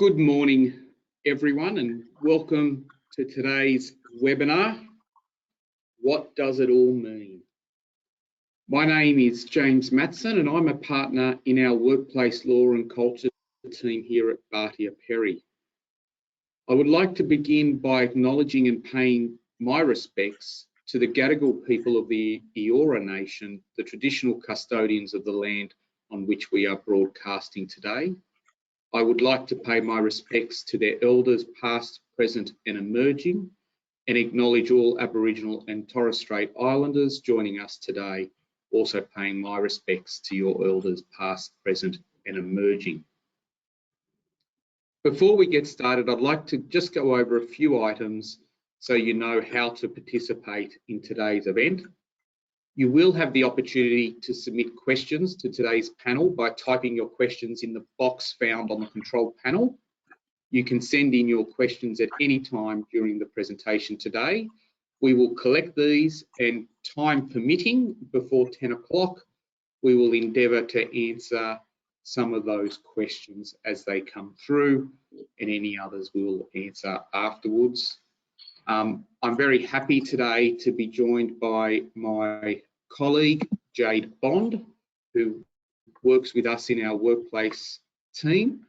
Good morning, everyone, and welcome to today's webinar, What Does It All Mean? My name is James Matson, and I'm a partner in our workplace law and culture team here at Bartia Perry. I would like to begin by acknowledging and paying my respects to the Gadigal people of the Eora Nation, the traditional custodians of the land on which we are broadcasting today. I would like to pay my respects to their elders past, present and emerging, and acknowledge all Aboriginal and Torres Strait Islanders joining us today, also paying my respects to your elders past, present and emerging. Before we get started, I'd like to just go over a few items so you know how to participate in today's event. You will have the opportunity to submit questions to today's panel by typing your questions in the box found on the control panel. You can send in your questions at any time during the presentation today. We will collect these and, time permitting, before 10 o'clock, we will endeavour to answer some of those questions as they come through, and any others we will answer afterwards. I'm very happy today to be joined by my colleague, Jade Bond, who works with us in our workplace team.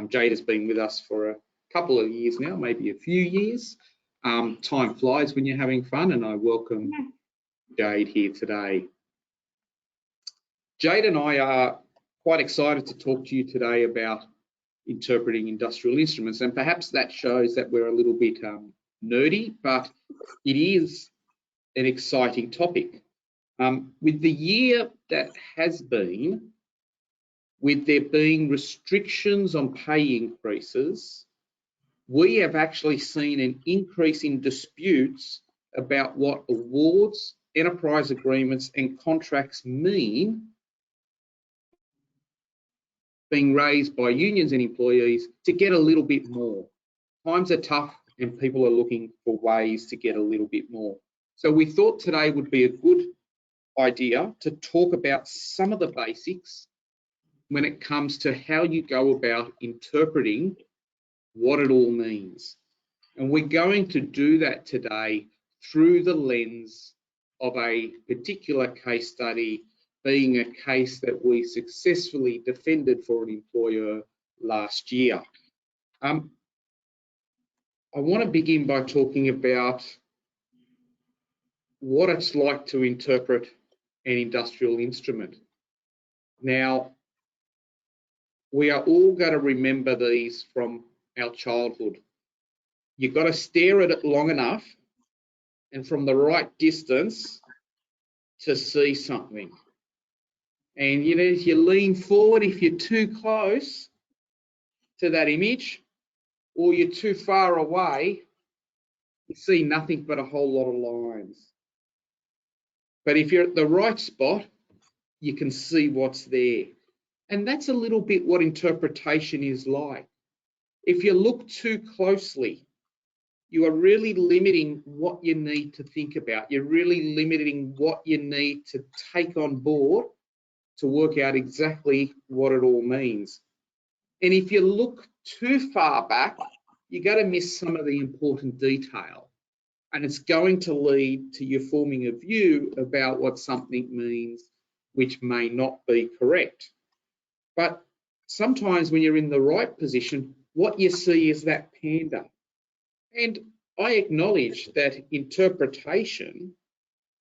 Jade has been with us for a couple of years now, maybe a few years. Time flies when you're having fun, and I welcome Jade here today. Jade and I are quite excited to talk to you today about interpreting industrial instruments, and perhaps that shows that we're a little bit nerdy, but it is an exciting topic. With the year that has been, with there being restrictions on pay increases, we have actually seen an increase in disputes about what awards, enterprise agreements and contracts mean, being raised by unions and employees to get a little bit more. Times are tough and people are looking for ways to get a little bit more. So we thought today would be a good idea to talk about some of the basics when it comes to how you go about interpreting what it all means. And we're going to do that today through the lens of a particular case study, being a case that we successfully defended for an employer last year. I want to begin by talking about what it's like to interpret an industrial instrument. Now, we are all going to remember these from our childhood. You've got to stare at it long enough and from the right distance to see something. And you know, if you lean forward, if you're too close to that image or you're too far away, you see nothing but a whole lot of lines. But if you're at the right spot, you can see what's there. And that's a little bit what interpretation is like. If you look too closely, you are really limiting what you need to think about. You're really limiting what you need to take on board to work out exactly what it all means. And if you look too far back, you're going to miss some of the important detail. And it's going to lead to you forming a view about what something means, which may not be correct. But sometimes when you're in the right position, what you see is that panda. And I acknowledge that interpretation,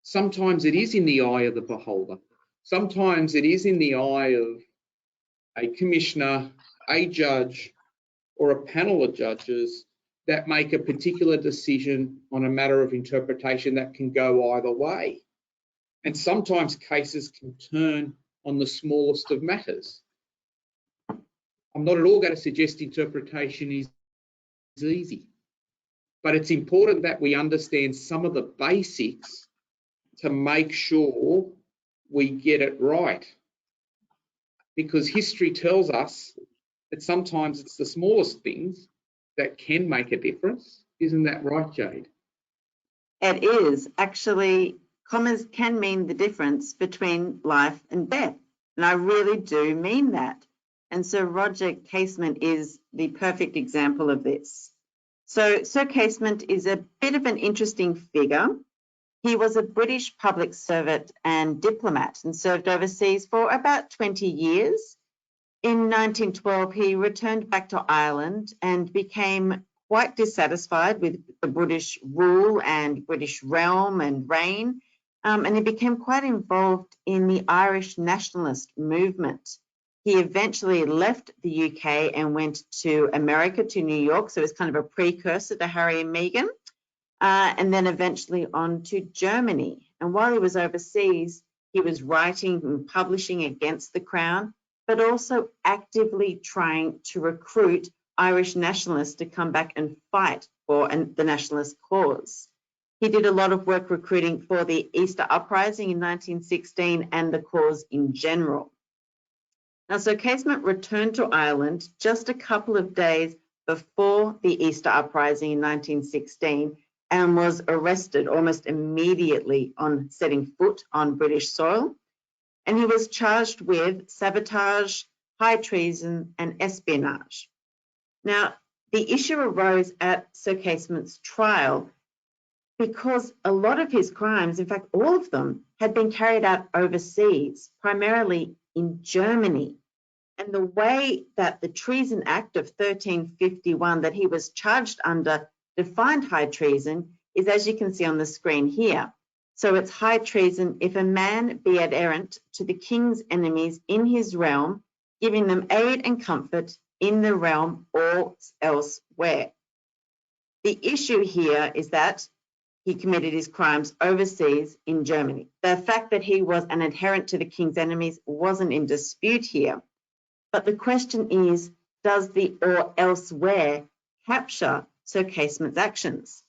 sometimes it is in the eye of the beholder. Sometimes it is in the eye of a commissioner, a judge, or a panel of judges that make a particular decision on a matter of interpretation that can go either way. And sometimes cases can turn on the smallest of matters. I'm not at all going to suggest interpretation is easy, but it's important that we understand some of the basics to make sure we get it right. Because history tells us that sometimes it's the smallest things that can make a difference. Isn't that right, Jade? It is. Actually, commas can mean the difference between life and death. And I really do mean that. And Sir Roger Casement is the perfect example of this. So Sir Casement is a bit of an interesting figure. He was a British public servant and diplomat and served overseas for about 20 years. In 1912, he returned back to Ireland and became quite dissatisfied with the British rule and British realm and reign, and he became quite involved in the Irish nationalist movement. He eventually left the UK and went to America, to New York, so it's kind of a precursor to Harry and Meghan, and then eventually on to Germany. And while he was overseas, he was writing and publishing against the Crown, but also actively trying to recruit Irish nationalists to come back and fight for the nationalist cause. He did a lot of work recruiting for the Easter Uprising in 1916 and the cause in general. Now, Sir Casement returned to Ireland just a couple of days before the Easter Uprising in 1916 and was arrested almost immediately on setting foot on British soil. And he was charged with sabotage, high treason, and espionage. Now, the issue arose at Sir Casement's trial because a lot of his crimes, in fact, all of them, had been carried out overseas, primarily in Germany. And the way that the Treason Act of 1351 that he was charged under defined high treason is, as you can see on the screen here. So it's high treason if a man be adherent to the king's enemies in his realm, giving them aid and comfort in the realm or elsewhere. The issue here is that he committed his crimes overseas in Germany. The fact that he was an adherent to the king's enemies wasn't in dispute here. But the question is, does the or elsewhere capture Sir Casement's actions?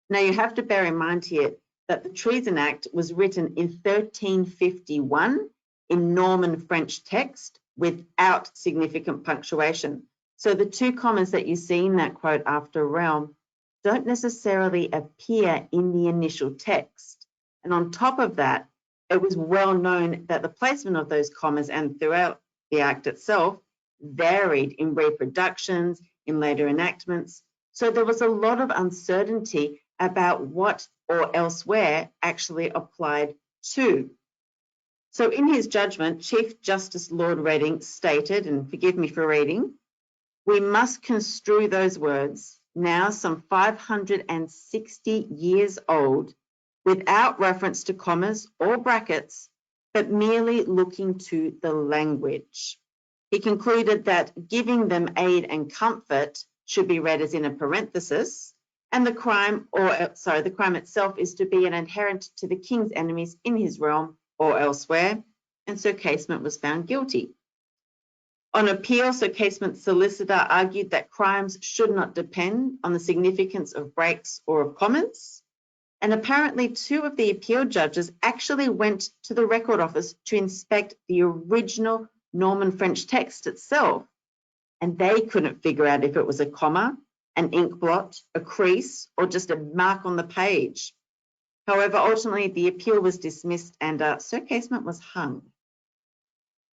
Now, you have to bear in mind here that the Treason Act was written in 1351 in Norman French text without significant punctuation. So the two commas that you see in that quote after realm don't necessarily appear in the initial text. And on top of that, it was well known that the placement of those commas and throughout the Act itself varied in reproductions, in later enactments. So there was a lot of uncertainty about what or elsewhere actually applied to. So in his judgment, Chief Justice Lord Reading stated, and forgive me for reading, "We must construe those words, now some 560 years old, without reference to commas or brackets, but merely looking to the language." He concluded that giving them aid and comfort should be read as in a parenthesis, and the crime itself is to be an adherent to the king's enemies in his realm or elsewhere, and Sir Casement was found guilty. On appeal, Sir Casement's solicitor argued that crimes should not depend on the significance of breaks or of commas, and apparently two of the appeal judges actually went to the Record Office to inspect the original Norman French text itself, and they couldn't figure out if it was a comma, an ink blot, a crease, or just a mark on the page. However, ultimately, the appeal was dismissed and Sir Casement was hung.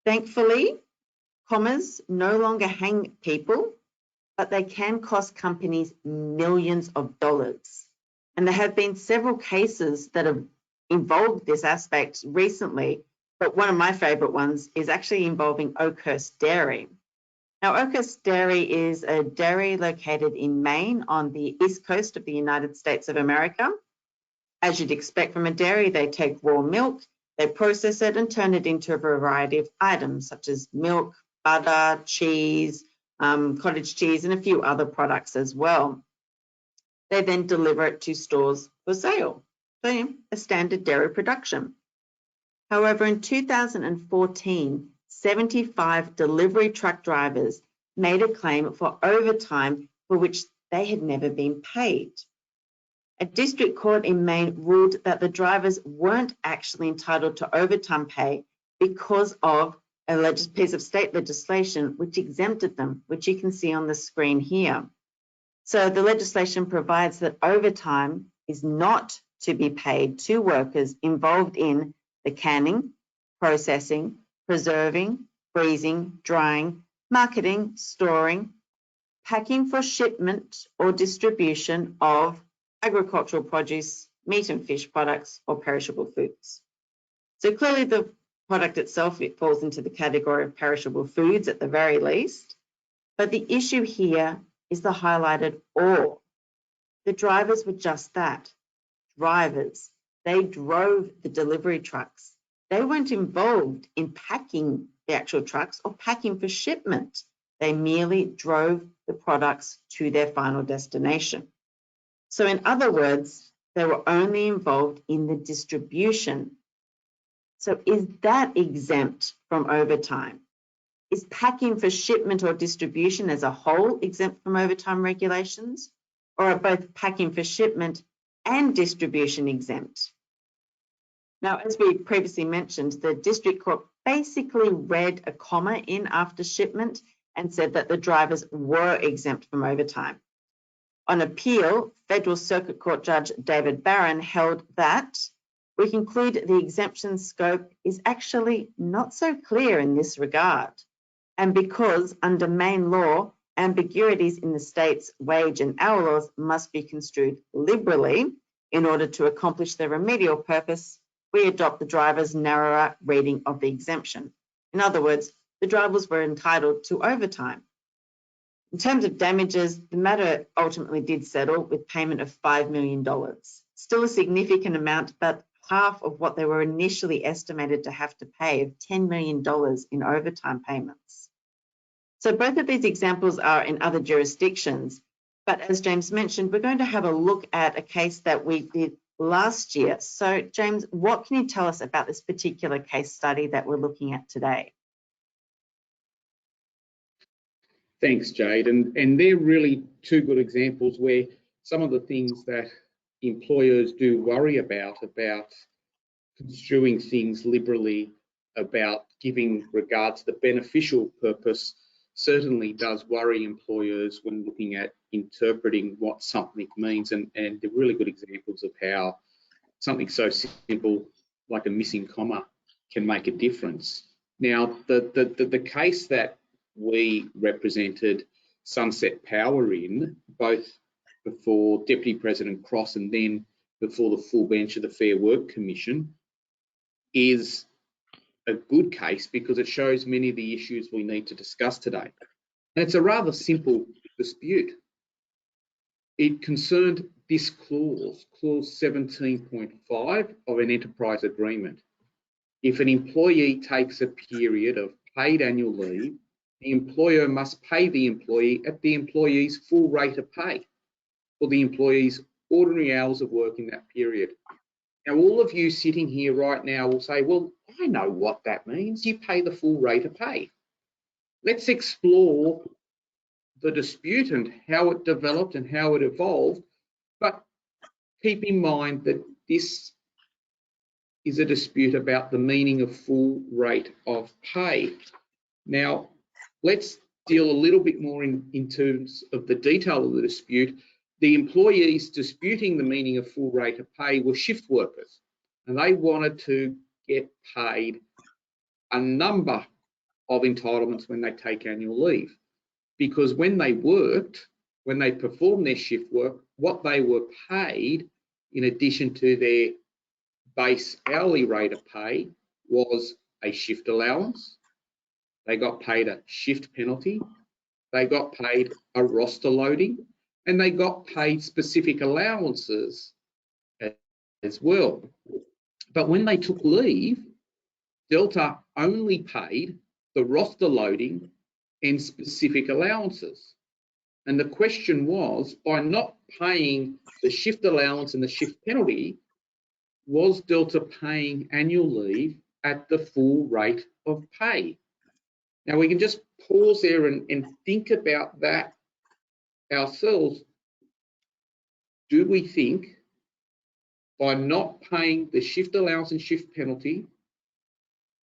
Thankfully, commas no longer hang people, but they can cost companies millions of dollars. And there have been several cases that have involved this aspect recently, but one of my favourite ones is actually involving Oakhurst Dairy. Now, Oakhurst Dairy is a dairy located in Maine on the east coast of the United States of America. As you'd expect from a dairy, they take raw milk, they process it and turn it into a variety of items such as milk, butter, cheese, cottage cheese, and a few other products as well. They then deliver it to stores for sale. So, a standard dairy production. However, in 2014, 75 delivery truck drivers made a claim for overtime for which they had never been paid. A district court in Maine ruled that the drivers weren't actually entitled to overtime pay because of a piece of state legislation which exempted them, which you can see on the screen here. So the legislation provides that overtime is not to be paid to workers involved in the canning, processing, preserving, freezing, drying, marketing, storing, packing for shipment or distribution of agricultural produce, meat and fish products, or perishable foods. So clearly the product itself, it falls into the category of perishable foods at the very least. But the issue here is the highlighted or. The drivers were just that, drivers. They drove the delivery trucks. They weren't involved in packing the actual trucks or packing for shipment. They merely drove the products to their final destination. So in other words, they were only involved in the distribution. So is that exempt from overtime? Is packing for shipment or distribution as a whole exempt from overtime regulations? Or are both packing for shipment and distribution exempt? Now, as we previously mentioned, the District Court basically read a comma in after shipment and said that the drivers were exempt from overtime. On appeal, Federal Circuit Court Judge David Barron held that we conclude the exemption scope is actually not so clear in this regard. And because under Maine law, ambiguities in the state's wage and hour laws must be construed liberally in order to accomplish their remedial purpose, we adopt the driver's narrower reading of the exemption. In other words, the drivers were entitled to overtime. In terms of damages, the matter ultimately did settle with payment of $5 million. Still a significant amount, but half of what they were initially estimated to have to pay of $10 million in overtime payments. So both of these examples are in other jurisdictions, but as James mentioned, we're going to have a look at a case that we did last year. So James, what can you tell us about this particular case study that we're looking at today? Thanks, Jade. And they're really two good examples where some of the things that employers do worry about construing things liberally, about giving regard to the beneficial purpose, certainly does worry employers when looking at interpreting what something means. And they're really good examples of how something so simple like a missing comma can make a difference. Now, the case that we represented Sunset Power in, both before Deputy President Cross and then before the full bench of the Fair Work Commission, is a good case because it shows many of the issues we need to discuss today. And it's a rather simple dispute. It concerned this clause, clause 17.5 of an enterprise agreement. If an employee takes a period of paid annual leave, the employer must pay the employee at the employee's full rate of pay for the employee's ordinary hours of work in that period. Now, all of you sitting here right now will say, well, I know what that means. You pay the full rate of pay. Let's explore the dispute and how it developed and how it evolved. But keep in mind that this is a dispute about the meaning of full rate of pay. Now, let's deal a little bit more in terms of the detail of the dispute. The employees disputing the meaning of full rate of pay were shift workers, and they wanted to get paid a number of entitlements when they take annual leave. Because when they worked, when they performed their shift work, what they were paid in addition to their base hourly rate of pay was a shift allowance. They got paid a shift penalty. They got paid a roster loading, and they got paid specific allowances as well. But when they took leave, Delta only paid the roster loading and specific allowances. And the question was, by not paying the shift allowance and the shift penalty, was Delta paying annual leave at the full rate of pay? Now, we can just pause there and think about that ourselves. Do we think by not paying the shift allowance and shift penalty,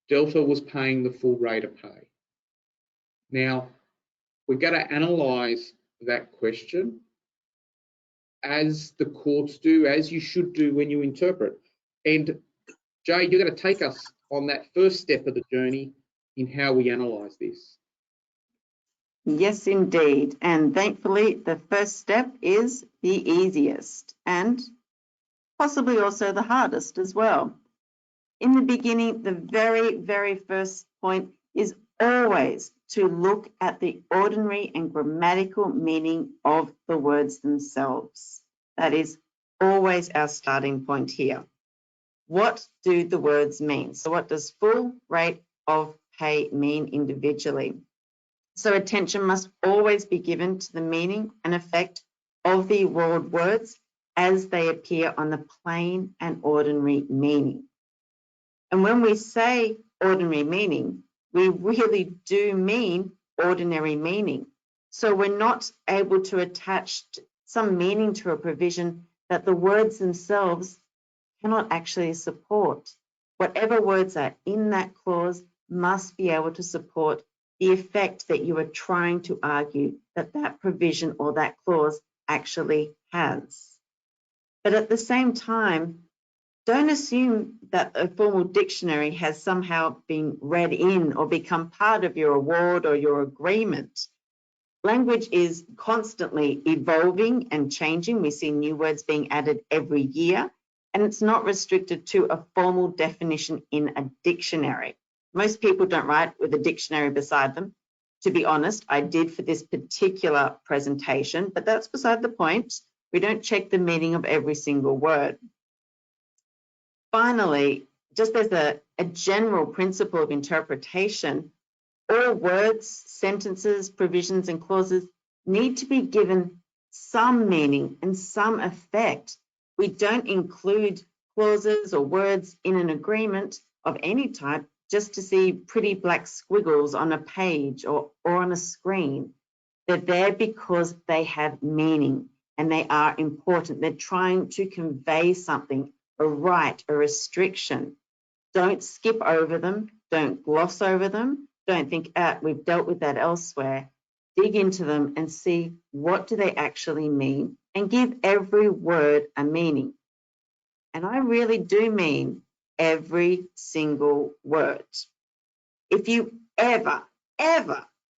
Delta was paying the full rate of pay? Now, we're going to analyse that question as the courts do, as you should do when you interpret. And Jay, you're going to take us on that first step of the journey in how we analyse this. Yes, indeed. And thankfully, the first step is the easiest and possibly also the hardest as well. In the beginning, the very, very first point is always to look at the ordinary and grammatical meaning of the words themselves. That is always our starting point here. What do the words mean? So what does full rate of pay mean individually? So attention must always be given to the meaning and effect of the words as they appear on the plain and ordinary meaning. And when we say ordinary meaning, we really do mean ordinary meaning. So we're not able to attach some meaning to a provision that the words themselves cannot actually support. Whatever words are in that clause must be able to support the effect that you are trying to argue that that provision or that clause actually has. But at the same time, don't assume that a formal dictionary has somehow been read in or become part of your award or your agreement. Language is constantly evolving and changing. We see new words being added every year, and it's not restricted to a formal definition in a dictionary. Most people don't write with a dictionary beside them. To be honest, I did for this particular presentation, but that's beside the point. We don't check the meaning of every single word. Finally, just as a general principle of interpretation, all words, sentences, provisions, and clauses need to be given some meaning and some effect. We don't include clauses or words in an agreement of any type just to see pretty black squiggles on a page or on a screen. They're there because they have meaning and they are important. They're trying to convey something, a right, a restriction. Don't skip over them. Don't gloss over them. Don't think, we've dealt with that elsewhere. Dig into them and see what do they actually mean and give every word a meaning. And I really do mean every single word. If you ever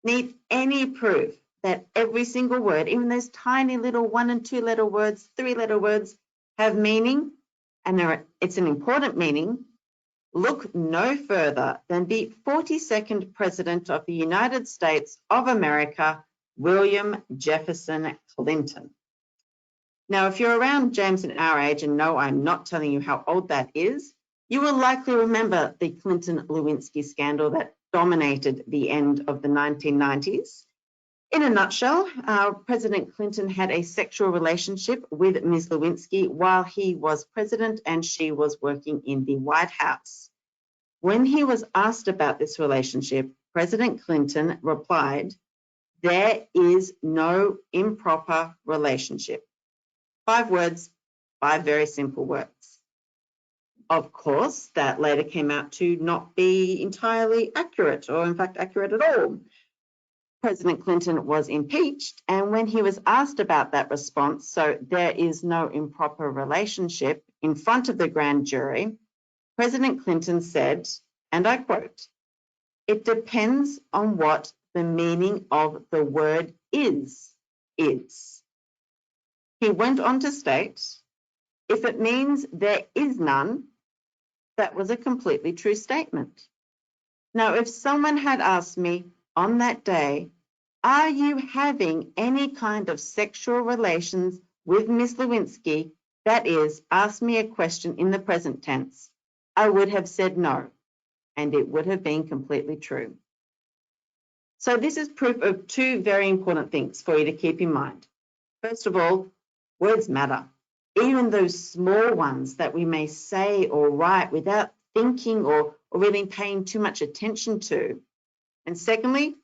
need any proof that every single word, even those tiny little 1 and 2 letter words, 3 letter words have meaning, and it's an important meaning, look no further than the 42nd President of the United States of America, William Jefferson Clinton. Now, if you're around James and our age, and no, I'm not telling you how old that is, you will likely remember the Clinton-Lewinsky scandal that dominated the end of the 1990s. In a nutshell, President Clinton had a sexual relationship with Ms. Lewinsky while he was president and she was working in the White House. When he was asked about this relationship, President Clinton replied, "There is no improper relationship." 5 words, 5 very simple words. Of course, that later came out to not be entirely accurate, or in fact accurate at all. President Clinton was impeached, and when he was asked about that response, so there is no improper relationship, in front of the grand jury, President Clinton said, and I quote, "It depends on what the meaning of the word is. He went on to state, if it means there is none, that was a completely true statement. Now, if someone had asked me on that day, are you having any kind of sexual relations with Ms. Lewinsky, that is, asked me a question in the present tense, I would have said no, and it would have been completely true. So this is proof of 2 very important things for you to keep in mind. First of all, words matter, even those small ones that we may say or write without thinking or really paying too much attention to. And secondly,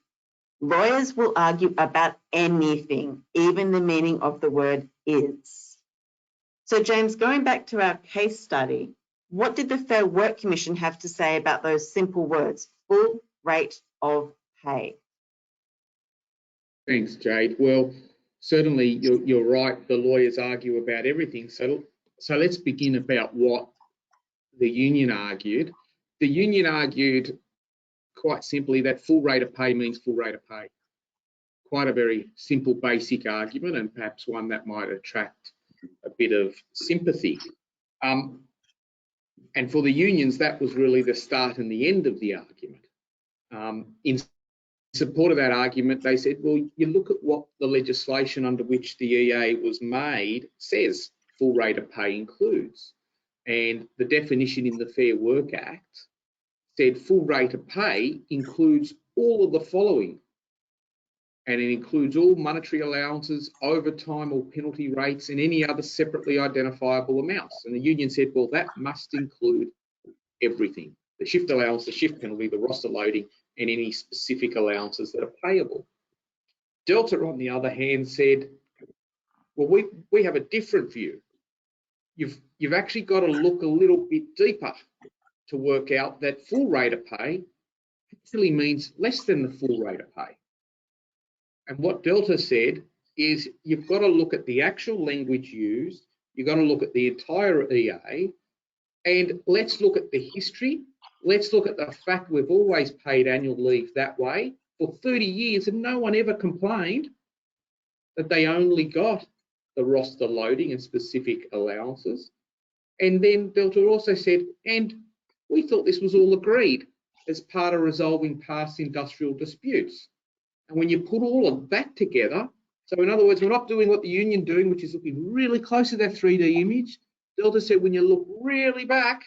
lawyers will argue about anything, even the meaning of the word is. So James, going back to our case study, what did the Fair Work Commission have to say about those simple words, full rate of pay? Thanks, Jade. Well, certainly you're right. The lawyers argue about everything. So let's begin about what the union argued. The union argued quite simply that full rate of pay means full rate of pay. quite a very simple, basic argument, and perhaps one that might attract a bit of sympathy. And for the unions, that was really the start and the end of the argument. In support of that argument, they said, well, you look at what the legislation under which the EA was made says full rate of pay includes. And the definition in the Fair Work Act said full rate of pay includes all of the following. And it includes all monetary allowances, overtime or penalty rates, and any other separately identifiable amounts. And the union said, well, that must include everything: the shift allowance, the shift penalty, the roster loading, and any specific allowances that are payable. Delta, on the other hand, said, well, we have a different view. You've actually got to look a little bit deeper to work out that full rate of pay actually means less than the full rate of pay. And what Delta said is you've got to look at the actual language used, you've got to look at the entire EA, and let's look at the history. Let's look at the fact we've always paid annual leave that way for 30 years and no one ever complained that they only got the roster loading and specific allowances. And then Delta also said, and we thought this was all agreed as part of resolving past industrial disputes. And when you put all of that together, so in other words, we're not doing what the union doing, which is looking really close to that 3D image. Delta said when you look really back,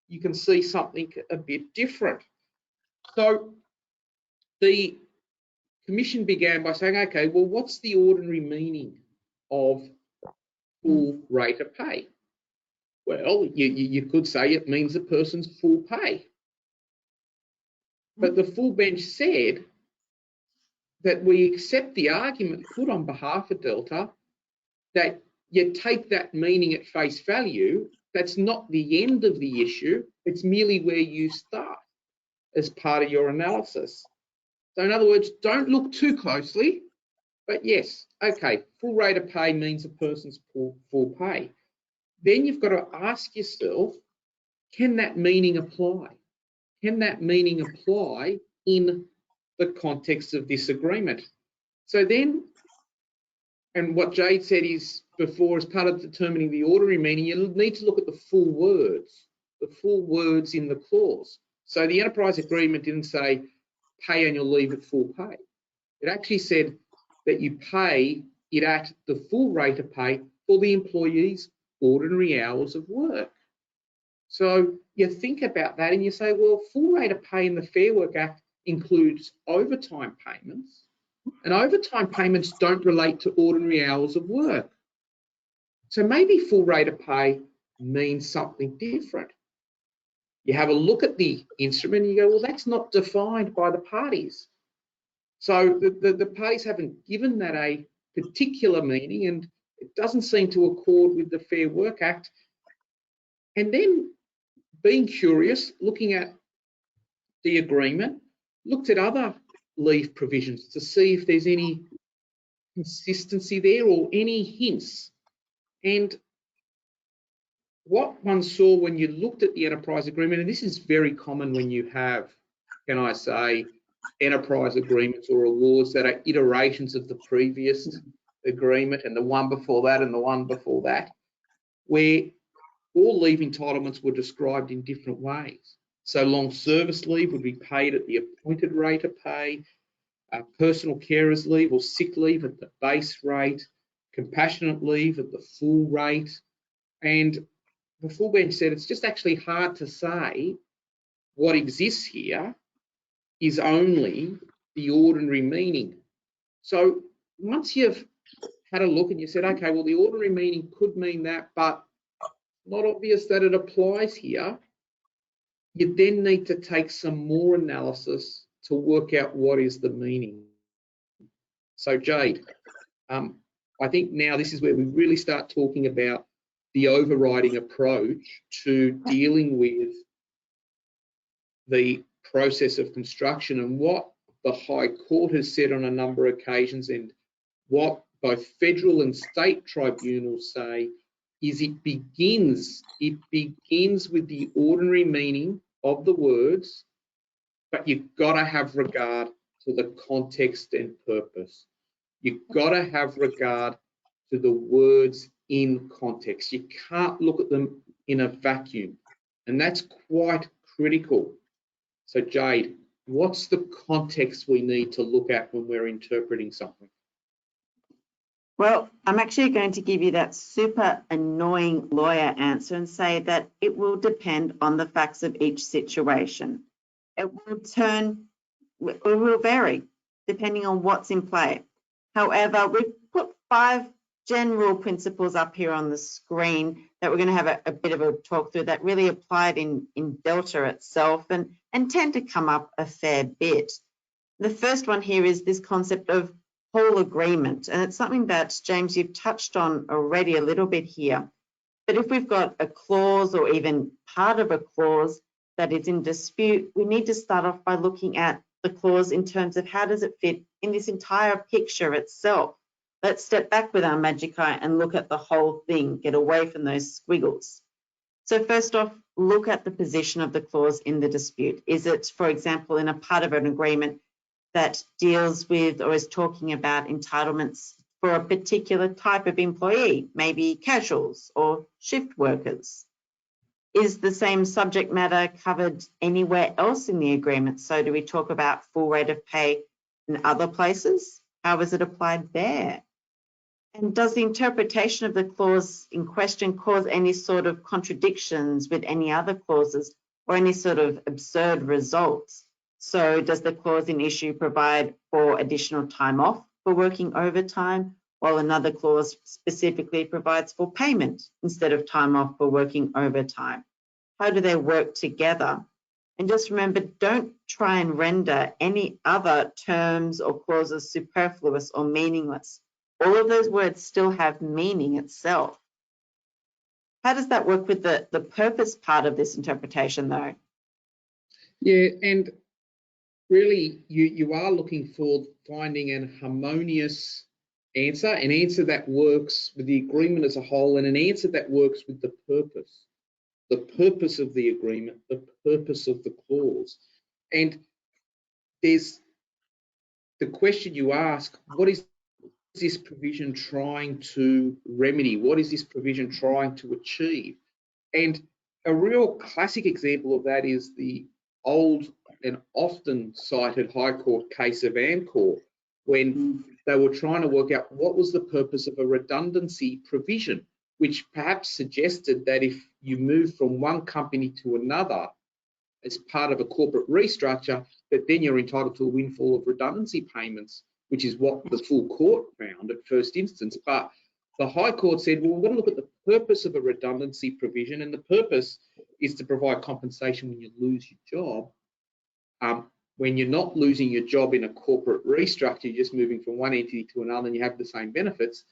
you can see something a bit different. So the commission began by saying, okay, well, what's the ordinary meaning of full rate of pay? Well, you could say it means a person's full pay. But the full bench said that we accept the argument put on behalf of Delta that you take that meaning at face value. That's not the end of the issue. It's merely where you start as part of your analysis. So in other words, don't look too closely, but yes, okay, full rate of pay means a person's full pay. Then you've got to ask yourself, can that meaning apply? Can that meaning apply in the context of this agreement? So then, and what Jade said is before, as part of determining the ordinary meaning, you need to look at the full words in the clause. So the enterprise agreement didn't say pay annual leave at full pay. It actually said that you pay it at the full rate of pay for the employee's ordinary hours of work. So you think about that and you say, well, full rate of pay in the Fair Work Act includes overtime payments, and overtime payments don't relate to ordinary hours of work. So maybe full rate of pay means something different. You have a look at the instrument and you go, well, that's not defined by the parties. So the parties haven't given that a particular meaning, and it doesn't seem to accord with the Fair Work Act. And then being curious, looking at the agreement, looked at other leave provisions to see if there's any consistency there or any hints. And what one saw when you looked at the enterprise agreement, and this is very common when you have, can I say, enterprise agreements or awards that are iterations of the previous agreement and the one before that and the one before that, where all leave entitlements were described in different ways. So long service leave would be paid at the appointed rate of pay, personal carers leave or sick leave at the base rate, compassionate leave at the full rate. And the full bench said it's just actually hard to say what exists here is only the ordinary meaning. So once you've had a look and you said, okay, well, the ordinary meaning could mean that, but not obvious that it applies here, you then need to take some more analysis to work out what is the meaning. So Jade, I think now this is where we really start talking about the overriding approach to dealing with the process of construction and what the High Court has said on a number of occasions, and what both federal and state tribunals say is it begins with the ordinary meaning of the words, but you've got to have regard to the context and purpose. You've got to have regard to the words in context. You can't look at them in a vacuum, and that's quite critical. So Jade, what's the context we need to look at when we're interpreting something? Well, I'm actually going to give you that super annoying lawyer answer and say that it will depend on the facts of each situation. It will vary depending on what's in play. However, we've put 5 general principles up here on the screen that we're going to have a bit of a talk through that really applied in Delta itself and tend to come up a fair bit. The first one here is this concept of whole agreement, and it's something that, James, you've touched on already a little bit here. But if we've got a clause or even part of a clause that is in dispute, we need to start off by looking at the clause in terms of how does it fit in this entire picture itself. Let's step back with our magic eye and look at the whole thing, get away from those squiggles. So first off, look at the position of the clause in the dispute. Is it, for example, in a part of an agreement that deals with or is talking about entitlements for a particular type of employee, maybe casuals or shift workers? Is the same subject matter covered anywhere else in the agreement? So do we talk about full rate of pay in other places? How is it applied there? And does the interpretation of the clause in question cause any sort of contradictions with any other clauses or any sort of absurd results? So does the clause in issue provide for additional time off for working overtime, while another clause specifically provides for payment instead of time off for working overtime? How do they work together? And just remember, don't try and render any other terms or clauses superfluous or meaningless. All of those words still have meaning itself. How does that work with the purpose part of this interpretation, though? Yeah, and really, you are looking for finding an harmonious answer, an answer that works with the agreement as a whole, and an answer that works with the purpose of the agreement, the purpose of the clause. And there's the question you ask, what is this provision trying to remedy? What is this provision trying to achieve? And a real classic example of that is the old and often cited High Court case of Amcor, when they were trying to work out what was the purpose of a redundancy provision, which perhaps suggested that if you move from one company to another as part of a corporate restructure, that then you're entitled to a windfall of redundancy payments, which is what the full court found at first instance. But the High Court said, well, we're going to look at the purpose of a redundancy provision, and the purpose is to provide compensation when you lose your job. When you're not losing your job in a corporate restructure, you're just moving from one entity to another and you have the same benefits.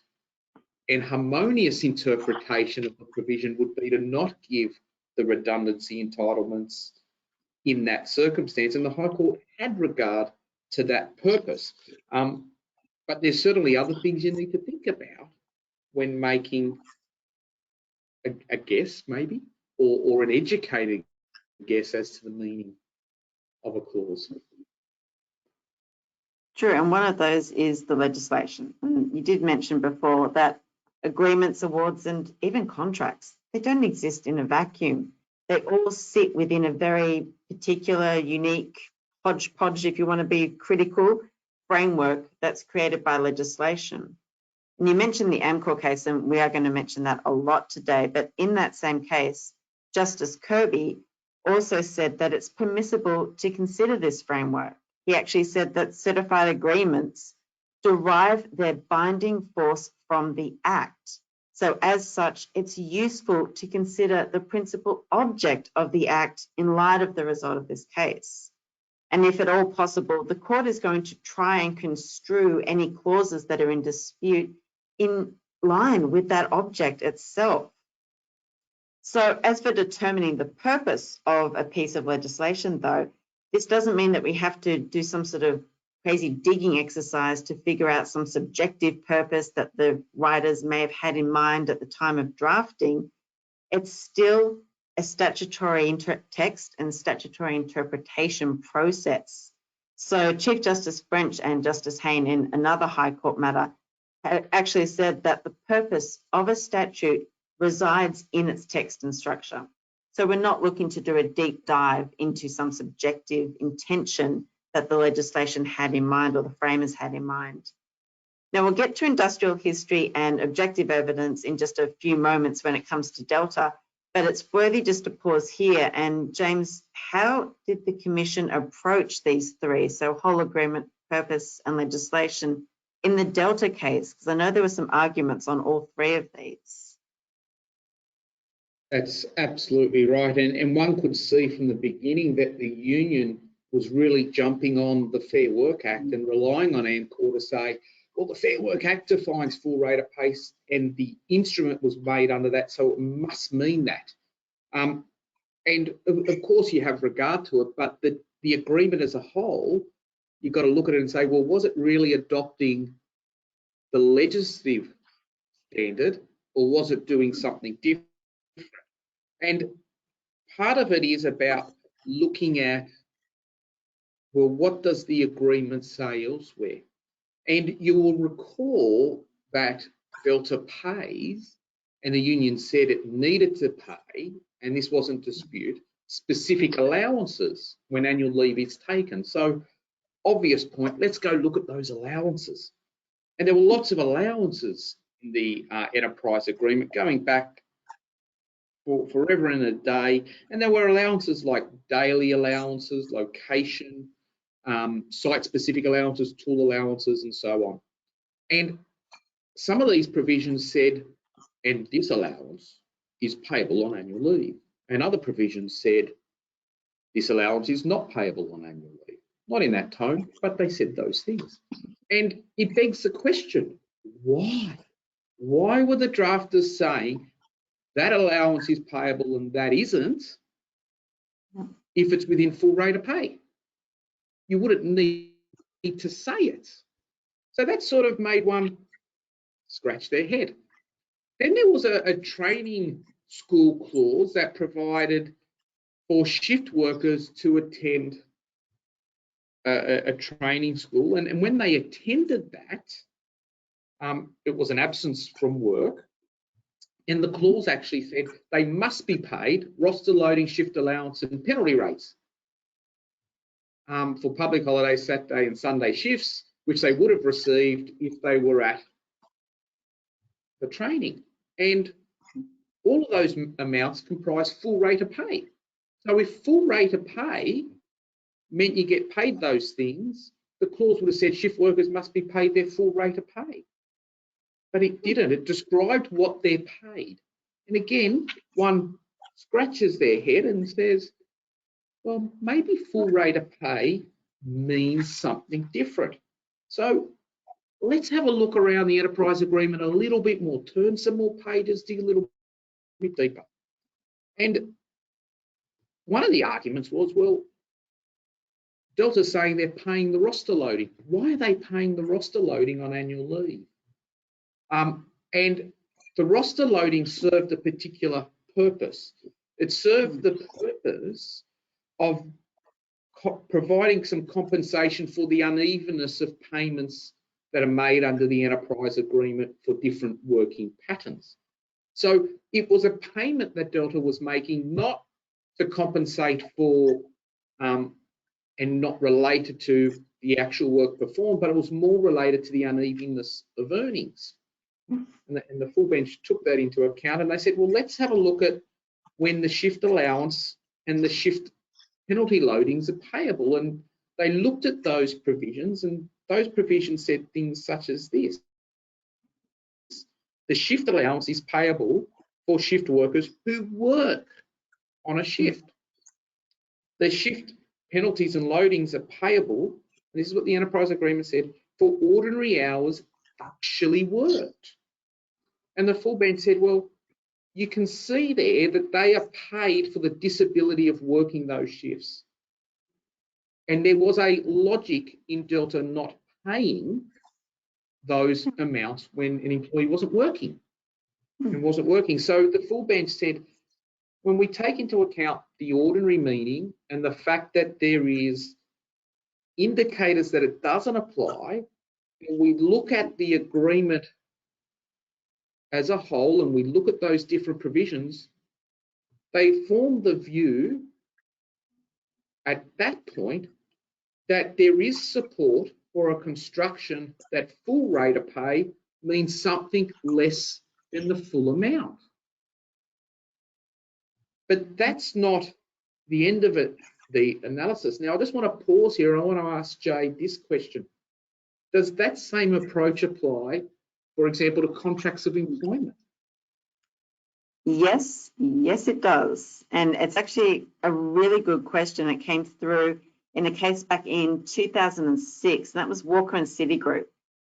And harmonious interpretation of the provision would be to not give the redundancy entitlements in that circumstance. And the High Court had regard to that purpose. But there's certainly other things you need to think about when making a guess, maybe, or an educated guess as to the meaning of a clause. True, and one of those is the legislation. You did mention before that agreements, awards, and even contracts, they don't exist in a vacuum. They all sit within a very particular, unique hodgepodge, if you want to be critical, framework that's created by legislation. And you mentioned the Amcor case, and we are going to mention that a lot today, but in that same case, Justice Kirby also said that it's permissible to consider this framework. He actually said that certified agreements derive their binding force from the Act. So as such, it's useful to consider the principal object of the Act in light of the result of this case. And if at all possible, the court is going to try and construe any clauses that are in dispute in line with that object itself. So as for determining the purpose of a piece of legislation, though, this doesn't mean that we have to do some sort of crazy digging exercise to figure out some subjective purpose that the writers may have had in mind at the time of drafting. It's still a statutory text and statutory interpretation process. So Chief Justice French and Justice Hayne in another High Court matter actually said that the purpose of a statute resides in its text and structure. So we're not looking to do a deep dive into some subjective intention that the legislation had in mind or the framers had in mind. Now we'll get to industrial history and objective evidence in just a few moments when it comes to Delta, but it's worthy just to pause here. And James, how did the Commission approach these three, so whole agreement, purpose and legislation, in the Delta case? Because I know there were some arguments on all three of these. That's absolutely right. And one could see from the beginning that the union was really jumping on the Fair Work Act and relying on AMCOR to say, well, the Fair Work Act defines full rate of pay and the instrument was made under that, so it must mean that. And of course you have regard to it, but the agreement as a whole, you've got to look at it and say, well, was it really adopting the legislative standard or was it doing something different? And part of it is about looking at, well, what does the agreement say elsewhere? And you will recall that Delta pays, and the union said it needed to pay, and this wasn't dispute, specific allowances when annual leave is taken. So, obvious point, let's go look at those allowances. And there were lots of allowances in the enterprise agreement going back for forever and a day. And there were allowances like daily allowances, location, site-specific allowances, tool allowances, and so on. And some of these provisions said, and this allowance is payable on annual leave. And other provisions said, this allowance is not payable on annual leave. Not in that tone, but they said those things. And it begs the question, why? Why were the drafters saying that allowance is payable and that isn't if it's within full rate of pay? You wouldn't need to say it. So that sort of made one scratch their head. Then there was a training school clause that provided for shift workers to attend a training school. And when they attended that, it was an absence from work. And the clause actually said they must be paid roster loading, shift allowance and penalty rates for public holidays, Saturday and Sunday shifts, which they would have received if they were at the training. And all of those amounts comprise full rate of pay. So if full rate of pay meant you get paid those things, the clause would have said shift workers must be paid their full rate of pay. But it didn't. It described what they're paid. And again, one scratches their head and says, well, maybe full rate of pay means something different. So let's have a look around the enterprise agreement a little bit more, turn some more pages, dig a little bit deeper. And one of the arguments was, well, Delta's saying they're paying the roster loading. Why are they paying the roster loading on annual leave? And the roster loading served a particular purpose. It served the purpose of providing some compensation for the unevenness of payments that are made under the enterprise agreement for different working patterns. So it was a payment that Delta was making, not to compensate for and not related to the actual work performed, but it was more related to the unevenness of earnings. And the full bench took that into account and they said, well, let's have a look at when the shift allowance and the shift penalty loadings are payable. And they looked at those provisions, and those provisions said things such as this. The shift allowance is payable for shift workers who work on a shift. The shift penalties and loadings are payable, and this is what the enterprise agreement said, for ordinary hours actually worked. And the full bench said, well, you can see there that they are paid for the disability of working those shifts. And there was a logic in Delta not paying those amounts when an employee wasn't working. So the full bench said, when we take into account the ordinary meaning and the fact that there is indicators that it doesn't apply, and we look at the agreement as a whole and we look at those different provisions, they form the view at that point that there is support for a construction that full rate of pay means something less than the full amount. But that's not the end of it, the analysis. Now, I just want to pause here and I want to ask Jade this question. Does that same approach apply, for example, to contracts of employment? Yes, it does. And it's actually a really good question. It came through in a case back in 2006, and that was Walker and Citigroup.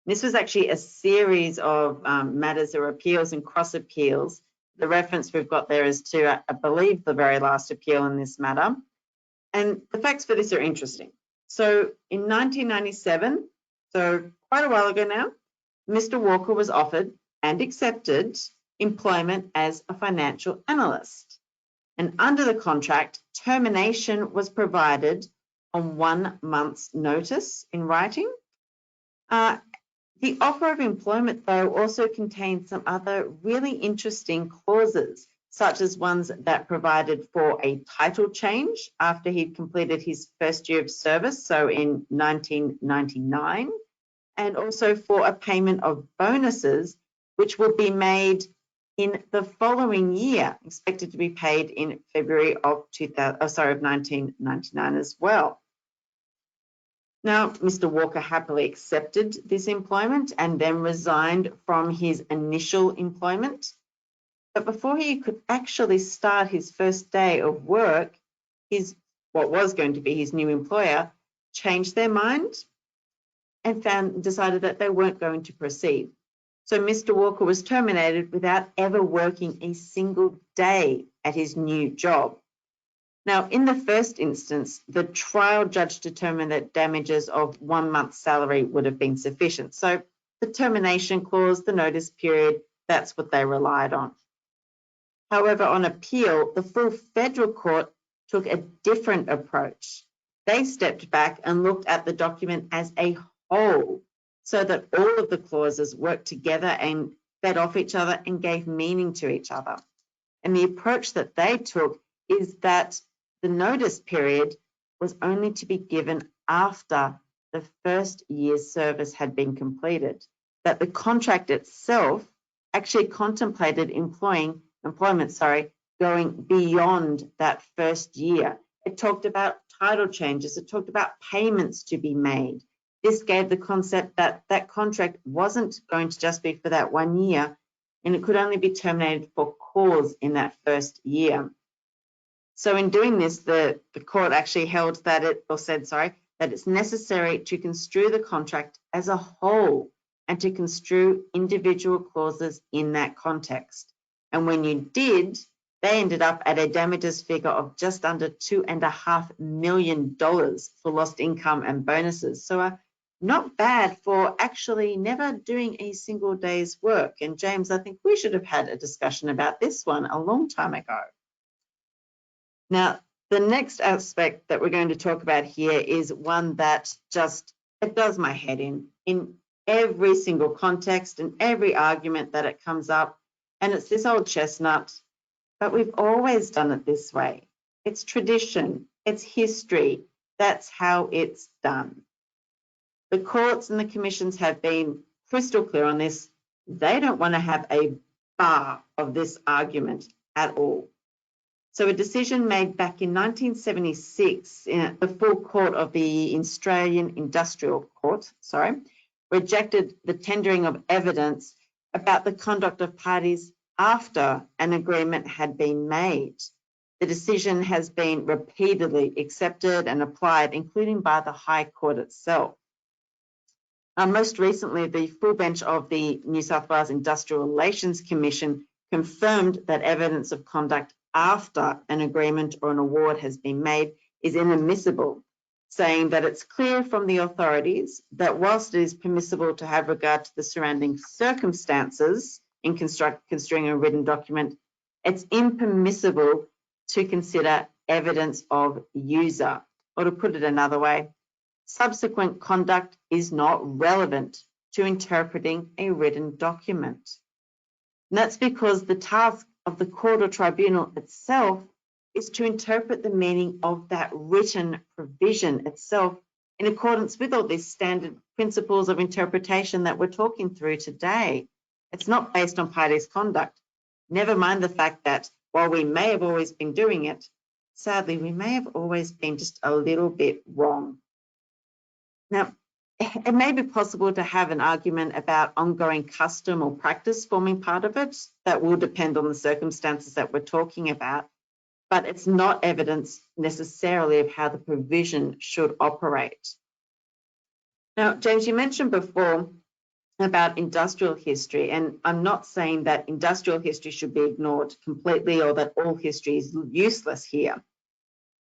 This was actually a series of matters or appeals and cross appeals. The reference we've got there is to, I believe, the very last appeal in this matter. And the facts for this are interesting. So in 1997, so quite a while ago now, Mr. Walker was offered and accepted employment as a financial analyst. And under the contract, termination was provided on 1 month's notice in writing. The offer of employment, though, also contained some other really interesting clauses, such as ones that provided for a title change after he'd completed his first year of service, so in 1999, and also for a payment of bonuses, which would be made in the following year, expected to be paid in February of 1999 as well. Now, Mr. Walker happily accepted this employment and then resigned from his initial employment. But before he could actually start his first day of work, what was going to be his new employer changed their mind and decided that they weren't going to proceed. So Mr. Walker was terminated without ever working a single day at his new job. Now, in the first instance, the trial judge determined that damages of 1 month's salary would have been sufficient. So the termination clause, the notice period, that's what they relied on. However, on appeal, the full federal court took a different approach. They stepped back and looked at the document as a whole, so that all of the clauses worked together and fed off each other and gave meaning to each other. And the approach that they took is that the notice period was only to be given after the first year's service had been completed, that the contract itself actually contemplated employment, going beyond that first year. It talked about title changes, it talked about payments to be made. This gave the concept that that contract wasn't going to just be for that 1 year, and it could only be terminated for cause in that first year. So in doing this, the court actually held that that it's necessary to construe the contract as a whole and to construe individual clauses in that context. And when you did, they ended up at a damages figure of just under $2.5 million for lost income and bonuses. So not bad for actually never doing a single day's work. And James, I think we should have had a discussion about this one a long time ago. Now, the next aspect that we're going to talk about here is one that it does my head in every single context and every argument that it comes up. And it's this old chestnut, but we've always done it this way. It's tradition, it's history. That's how it's done. The courts and the commissions have been crystal clear on this. They don't want to have a bar of this argument at all. So a decision made back in 1976 in the full court of the Australian Industrial Court, rejected the tendering of evidence about the conduct of parties after an agreement had been made. The decision has been repeatedly accepted and applied, including by the High Court itself. Most recently, the full bench of the New South Wales Industrial Relations Commission confirmed that evidence of conduct after an agreement or an award has been made is inadmissible, saying that it's clear from the authorities that whilst it is permissible to have regard to the surrounding circumstances in construing a written document, it's impermissible to consider evidence of user. Or to put it another way, subsequent conduct is not relevant to interpreting a written document. And that's because the task of the court or tribunal itself is to interpret the meaning of that written provision itself in accordance with all these standard principles of interpretation that we're talking through today. It's not based on parties' conduct. Never mind the fact that while we may have always been doing it, sadly, we may have always been just a little bit wrong. Now, it may be possible to have an argument about ongoing custom or practice forming part of it. That will depend on the circumstances that we're talking about, but it's not evidence necessarily of how the provision should operate. Now, James, you mentioned before about industrial history, and I'm not saying that industrial history should be ignored completely or that all history is useless here.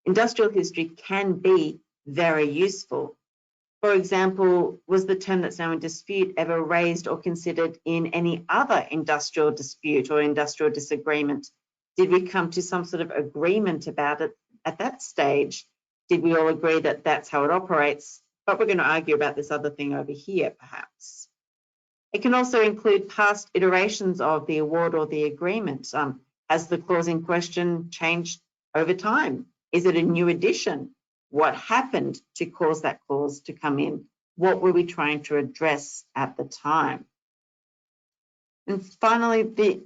Industrial history can be very useful. For example, was the term that's now in dispute ever raised or considered in any other industrial dispute or industrial disagreement? Did we come to some sort of agreement about it at that stage? Did we all agree that that's how it operates? But we're going to argue about this other thing over here, perhaps. It can also include past iterations of the award or the agreement. Has the clause in question changed over time? Is it a new addition? What happened to cause that clause to come in? What were we trying to address at the time? And finally, the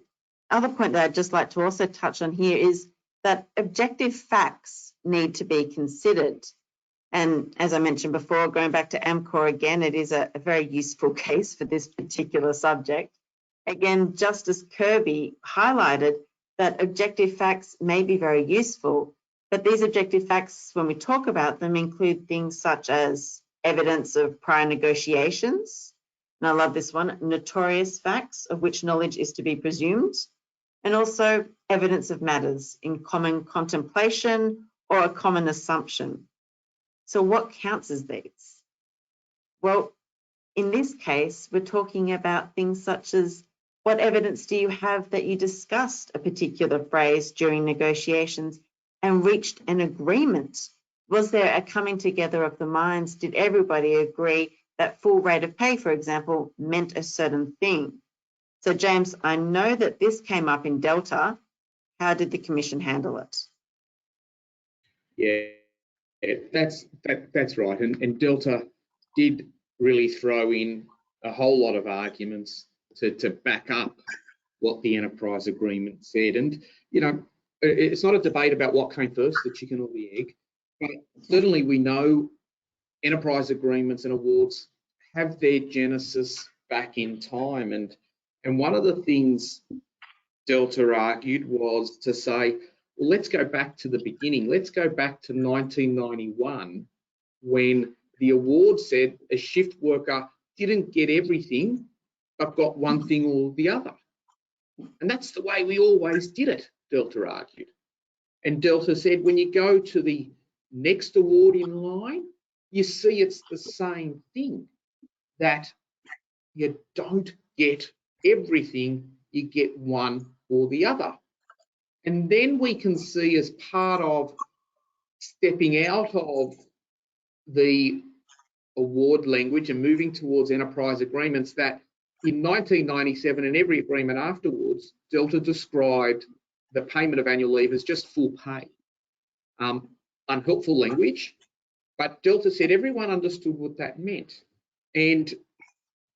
other point that I'd just like to also touch on here is that objective facts need to be considered. And as I mentioned before, going back to AMCOR again, it is a very useful case for this particular subject. Again, Justice Kirby highlighted that objective facts may be very useful, but these objective facts, when we talk about them, include things such as evidence of prior negotiations, and I love this one, notorious facts of which knowledge is to be presumed, and also evidence of matters in common contemplation or a common assumption. So what counts as these? Well, in this case, we're talking about things such as what evidence do you have that you discussed a particular phrase during negotiations and reached an agreement? Was there a coming together of the minds? Did everybody agree that full rate of pay, for example, meant a certain thing? So James, I know that this came up in Delta. How did the Commission handle it? Yeah, that's right. And Delta did really throw in a whole lot of arguments to back up what the enterprise agreement said. And, you know, it's not a debate about what came first, the chicken or the egg, but certainly we know enterprise agreements and awards have their genesis back in time. And one of the things Delta argued was to say, well, let's go back to the beginning. Let's go back to 1991 when the award said a shift worker didn't get everything, but got one thing or the other. And that's the way we always did it, Delta argued. And Delta said, when you go to the next award in line, you see it's the same thing, that you don't get everything, you get one or the other. And then we can see, as part of stepping out of the award language and moving towards enterprise agreements, that in 1997 and every agreement afterwards, Delta described the payment of annual leave as just full pay. Unhelpful language, but Delta said everyone understood what that meant. And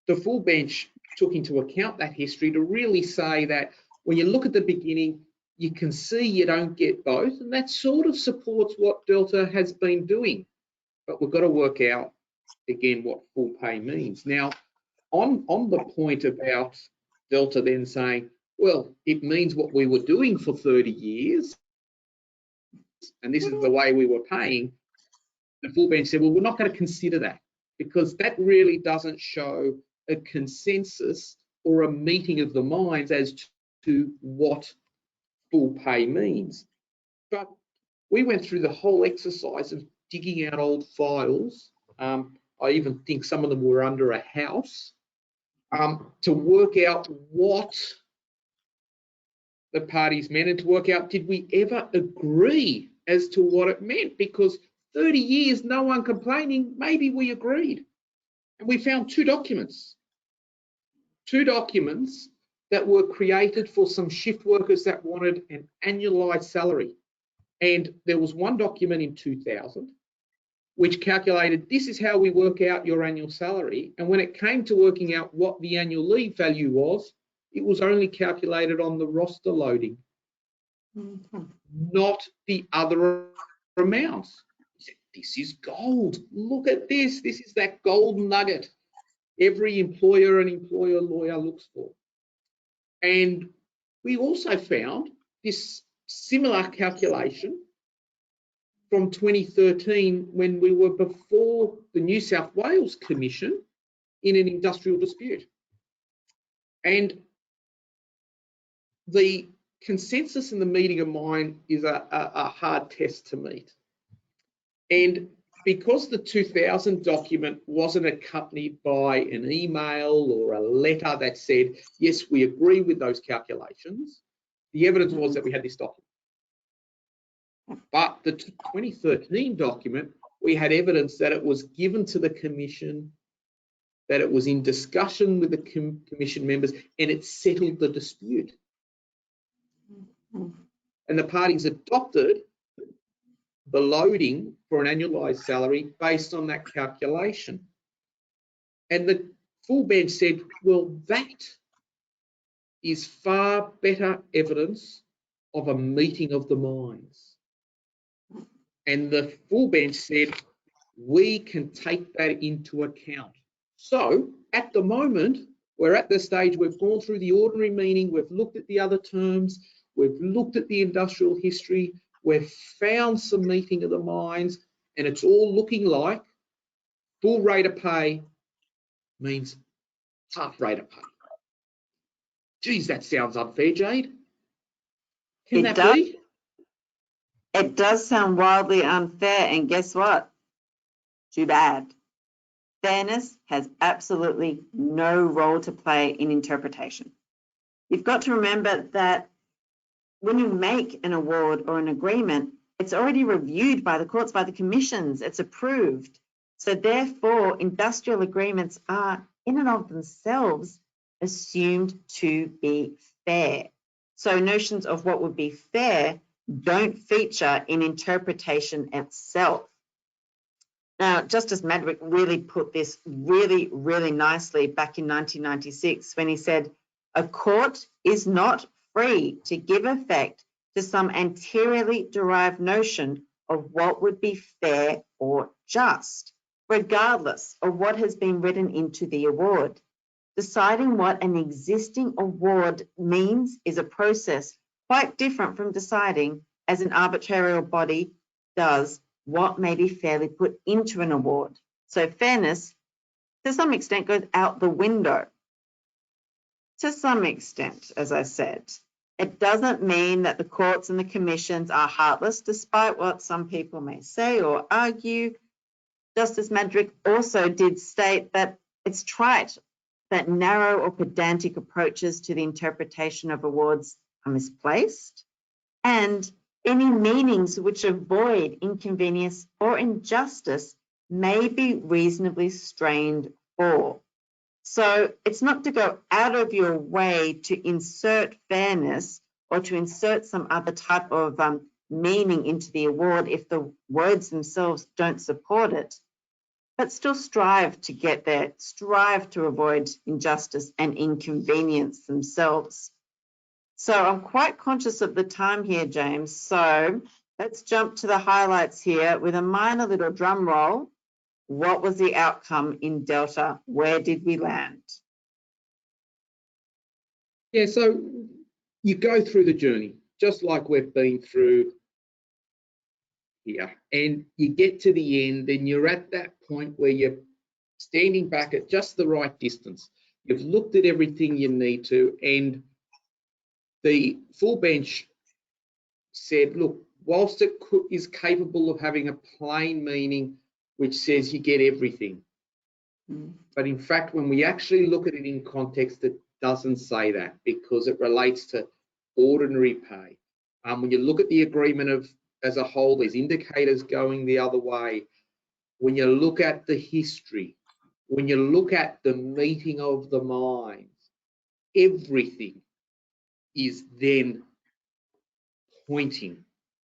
the full bench took into account that history to really say that when you look at the beginning, you can see you don't get both, and that sort of supports what Delta has been doing. But we've got to work out, again, what full pay means. Now, on the point about Delta then saying, well, it means what we were doing for 30 years, and this is the way we were paying, the full bench said, well, we're not going to consider that, because that really doesn't show a consensus or a meeting of the minds as to what full pay means. But we went through the whole exercise of digging out old files. I even think some of them were under a house, to work out what the parties meant and to work out, did we ever agree as to what it meant? Because 30 years, no one complaining, maybe we agreed. And we found two documents that were created for some shift workers that wanted an annualized salary. And there was one document in 2000 which calculated this is how we work out your annual salary. And when it came to working out what the annual leave value was, it was only calculated on the roster loading, not the other amounts. He said, this is gold. Look at this. This is that gold nugget every employer and employer lawyer looks for. And we also found this similar calculation from 2013 when we were before the New South Wales Commission in an industrial dispute. And the consensus in the meeting of mind is a hard test to meet. And because the 2000 document wasn't accompanied by an email or a letter that said, yes, we agree with those calculations, the evidence was that we had this document. But the 2013 document, we had evidence that it was given to the Commission, that it was in discussion with the Commission members, and it settled the dispute. And the parties adopted the loading for an annualised salary based on that calculation. And the full bench said, well, that is far better evidence of a meeting of the minds. And the full bench said, we can take that into account. So at the moment, we're at the stage, we've gone through the ordinary meaning, we've looked at the other terms, we've looked at the industrial history, we've found some meeting of the minds, and it's all looking like full rate of pay means half rate of pay. Geez, that sounds unfair, Jade. Can that be? It does sound wildly unfair, and guess what? Too bad. Fairness has absolutely no role to play in interpretation. You've got to remember that when you make an award or an agreement, it's already reviewed by the courts, by the commissions, it's approved. So therefore, industrial agreements are in and of themselves assumed to be fair. So notions of what would be fair don't feature in interpretation itself. Now, Justice Madwick really put this really, really nicely back in 1996 when he said, a court is not free to give effect to some anteriorly derived notion of what would be fair or just, regardless of what has been written into the award. Deciding what an existing award means is a process quite different from deciding, as an arbitrarial body does, what may be fairly put into an award. So fairness, to some extent, goes out the window. To some extent, as I said. It doesn't mean that the courts and the commissions are heartless, despite what some people may say or argue. Justice Madwick also did state that it's trite that narrow or pedantic approaches to the interpretation of awards are misplaced, and any meanings which avoid inconvenience or injustice may be reasonably strained for. So it's not to go out of your way to insert fairness or to insert some other type of meaning into the award if the words themselves don't support it, but still strive to get there, strive to avoid injustice and inconvenience themselves. So I'm quite conscious of the time here, James. So let's jump to the highlights here with a minor little drum roll. What was the outcome in Delta? Where did we land? Yeah, so you go through the journey, just like we've been through here, and you get to the end and you're at that point where you're standing back at just the right distance. You've looked at everything you need to, and the full bench said, look, whilst it is capable of having a plain meaning which says you get everything, but in fact, when we actually look at it in context, it doesn't say that because it relates to ordinary pay. When you look at the agreement of as a whole, there's indicators going the other way. When you look at the history, when you look at the meeting of the minds, everything is then pointing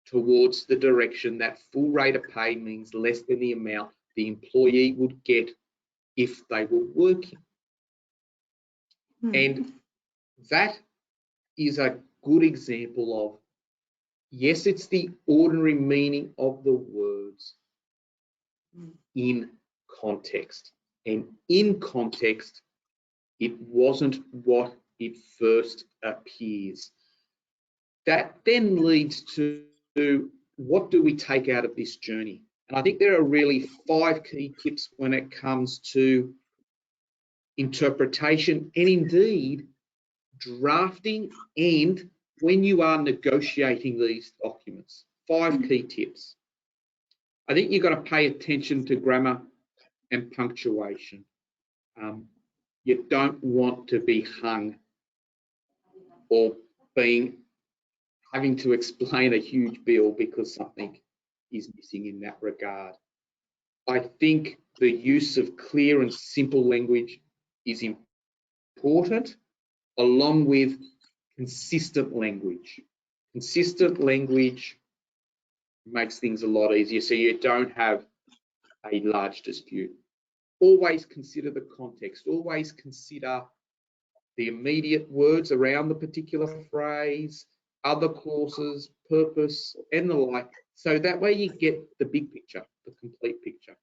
towards the direction that full rate of pay means less than the amount the employee would get if they were working. And that is a good example of, yes, it's the ordinary meaning of the words in context. And in context, it wasn't what it first appears. That then leads to, what do we take out of this journey? And I think there are really 5 key tips when it comes to interpretation and indeed drafting, and when you are negotiating these documents. 5 key tips. I think you've got to pay attention to grammar and punctuation. You don't want to be hung or having to explain a huge bill because something is missing in that regard. I think the use of clear and simple language is important, along with consistent language. Consistent language makes things a lot easier, so you don't have a large dispute. Always consider the context. Always consider the immediate words around the particular phrase, other clauses, purpose, and the like, so that way you get the big picture, the complete picture.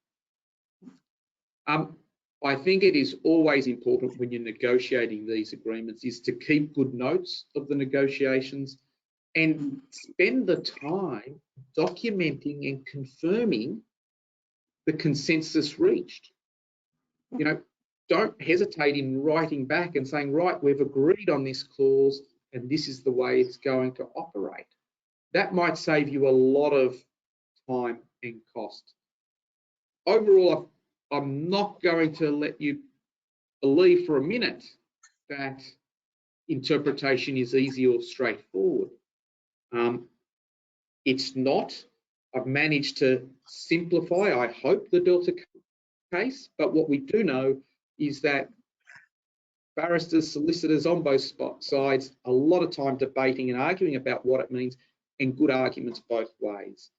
I think it is always important when you're negotiating these agreements is to keep good notes of the negotiations and spend the time documenting and confirming the consensus reached. You know, don't hesitate in writing back and saying, right, we've agreed on this clause and this is the way it's going to operate. That might save you a lot of time and cost. Overall, I'm not going to let you believe for a minute that interpretation is easy or straightforward. It's not. I've managed to simplify, I hope, the Delta case, but what we do know is that barristers, solicitors on both sides, a lot of time debating and arguing about what it means, and good arguments both ways.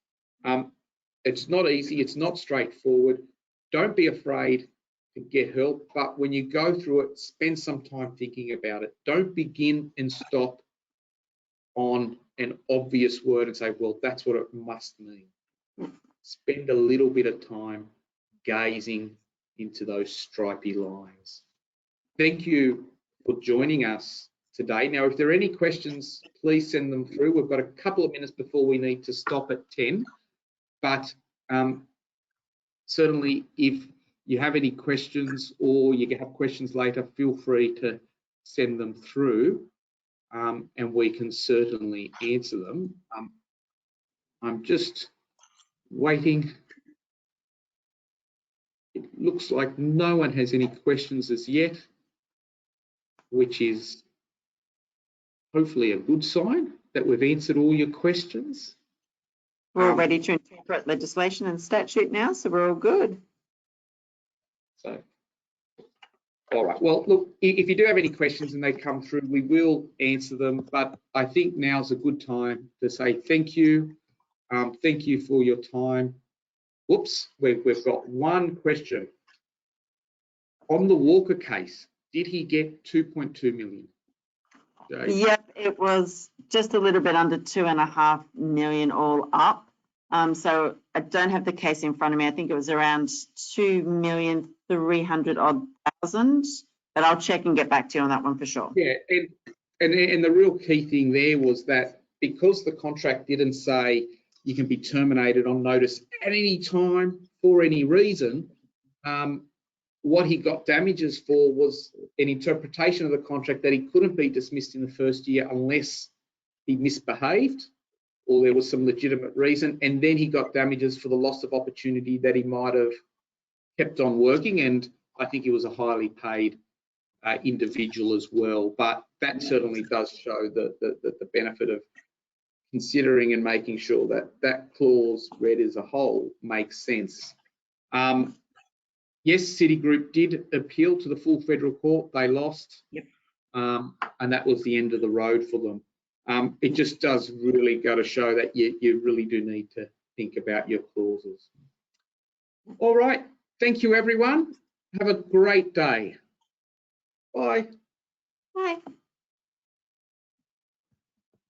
It's not easy, it's not straightforward. Don't be afraid to get help, but when you go through it, spend some time thinking about it. Don't begin and stop on an obvious word and say, well, that's what it must mean. Spend a little bit of time gazing into those stripy lines. Thank you for joining us today. Now, if there are any questions, please send them through. We've got a couple of minutes before we need to stop at 10, but certainly if you have any questions or you have questions later, feel free to send them through and we can certainly answer them. I'm just waiting. It looks like no one has any questions as yet, which is hopefully a good sign that we've answered all your questions. We're all ready to interpret legislation and statute now, so we're all good. So, all right. Well, look, if you do have any questions and they come through, we will answer them. But I think now's a good time to say thank you. Thank you for your time. Whoops, we've got one question. On the Walker case, did he get 2.2 million? Yep, it was just a little bit under 2.5 million all up. So I don't have the case in front of me. I think it was around 2,300,000, but I'll check and get back to you on that one for sure. Yeah, and the real key thing there was that because the contract didn't say you can be terminated on notice at any time for any reason, what he got damages for was an interpretation of the contract that he couldn't be dismissed in the first year unless he misbehaved or there was some legitimate reason, and then he got damages for the loss of opportunity that he might have kept on working, and I think he was a highly paid individual as well. But that certainly does show the benefit of considering and making sure that that clause read as a whole makes sense. Yes, Citigroup did appeal to the full federal court. They lost. Yep. And that was the end of the road for them. It just does really go to show that you really do need to think about your clauses. All right. Thank you, everyone. Have a great day. Bye. Bye.